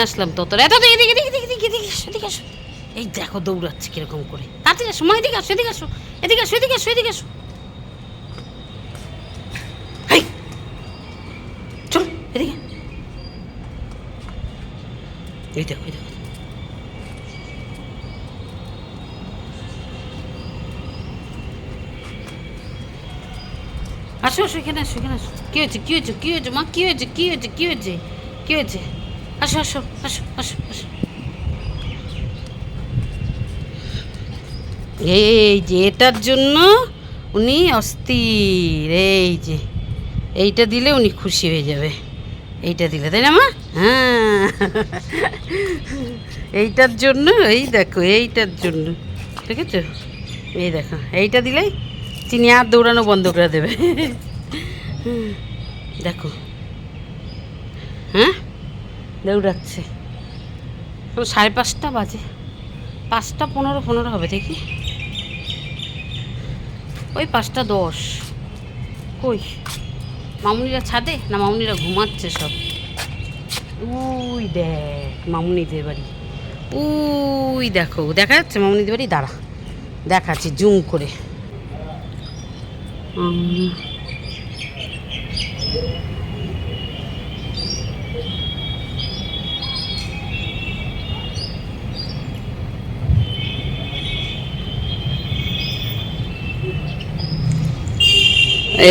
আসলাম তো তোর এত এদিকে এদিকে এদিকে এদিকে এদিকে এসো, এদিকে এসো। এই দেখো দৌড়াচ্ছে কিরকম করে, তাড়াতাড়ি আসো মা, এদিকে আসো, এদিকে আসো, এদিকে আসো, এদিকে আসো, এদিকে আসো। হাই চল এদিকে, এই দেখো এই দেখো। আসো আসো, এখানে আসো, এখানে আসো। কি হয়েছে কি হয়েছে কি হয়েছে মা, কি হয়েছে কি হয়েছে কি হয়েছে কি হয়েছে? আসো আসো আসো আসো আসো। এই যে এটার জন্য উনি অস্থির, এই যে এইটা দিলে উনি খুশি হয়ে যাবে, এইটা দিলে, তাই না মা? হ্যাঁ, এইটার জন্য, এই দেখো এইটার জন্য, ঠিক আছে? এই দেখো এইটা দিলেই চিনি আর দৌড়ানো বন্ধ করে দেবে। দেখো, হ্যাঁ দৌড়াচ্ছে। 5:30 বাজে, 5:15 হবে, দেখি ওই 5:10। কই মামুনিরা ছাদে না, মামুনিরা ঘুমাচ্ছে সব? উই দেখ মামুনিদের বাড়ি, উই দেখো দেখা যাচ্ছে মামুনিদের বাড়ি। দাঁড়া দেখাচ্ছি জুম করে।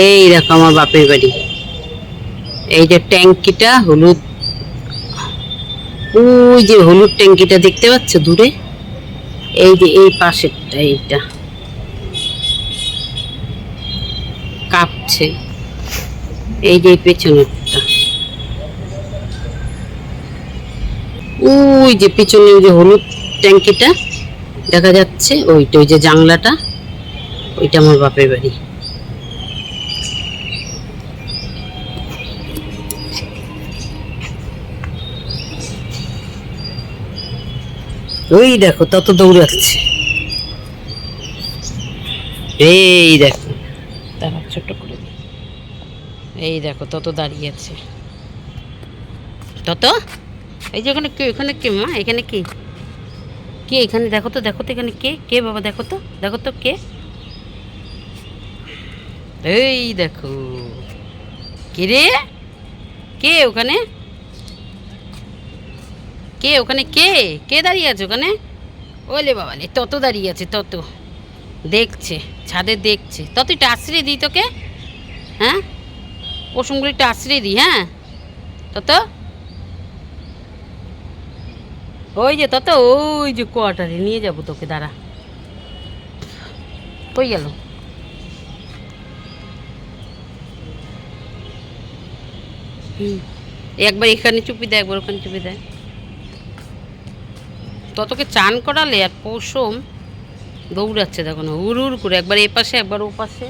এই দেখো আমার বাপের বাড়ি, এই যে ট্যাঙ্কিটা হলুদ, ওই যে হলুদ ট্যাঙ্কিটা দেখতে পাচ্ছ দূরে, এই যে এই পাশেরটা, এইটা কাঁপছে, এই যে পেছনেরটা, ওই যে পেছনে ওই যে হলুদ ট্যাঙ্কিটা দেখা যাচ্ছে, ওইটা ওই যে জানলাটা, ওইটা আমার বাপের বাড়ি। ওই দেখো তত দৌড়াচ্ছে, এই দেখো, তারা ছোট করে, এই দেখো তত দাঁড়িয়ে আছে, তত এই যে ওখানে কে, ওখানে কে মা, এখানে কে, কে এখানে দেখো তো, দেখো তো এখানে কে, কে বাবা, দেখো তো দেখো তো কে, এই দেখো কে রে, কে ওখানে, কে ওখানে, কে কে দাঁড়িয়ে আছে ওখানে? ওলে বাবা রে, তত দাঁড়িয়ে আছে, তত দেখছে, ছাদে দেখছে। তত একটু আশ্রয় দিই তোকে, হ্যাঁ পশমগুলো একটু আশ্রয় দিই, হ্যাঁ তত, ওই যে তত, ওই যে কোয়ার্টারে নিয়ে যাবো তোকে, দাঁড়া। কই গেল? একবার এখানে চুপি দেয়, একবার ওখানে চুপি দেয়। ততকে চান করালে আর পশম দৌড়াচ্ছে দেখো না, উড় উড় করে, একবার এ পাশে একবার ও পাশে।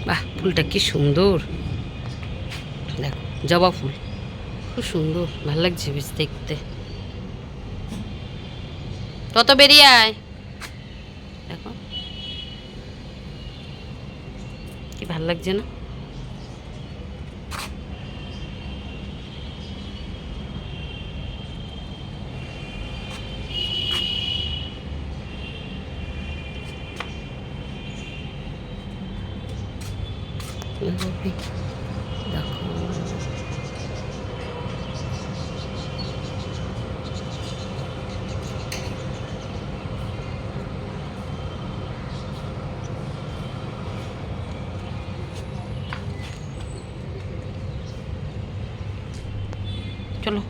বাহ, ফুলটা কি সুন্দর, দেখো জবা ফুল, খুব সুন্দর, ভাল লাগছে বেশ দেখতে। তত বেরিয়ে আয়, দেখো কি ভাল লাগছে না? দেখো চলো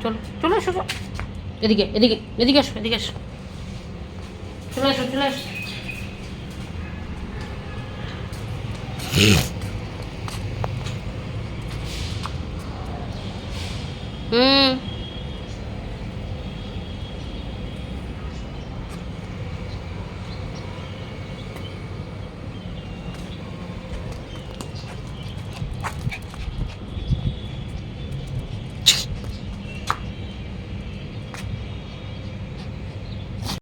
চলো চলে আসো, এদিকে এদিকে এদিকে আসো, এদিকে আসো, চলে আসো চলে আসো। হুম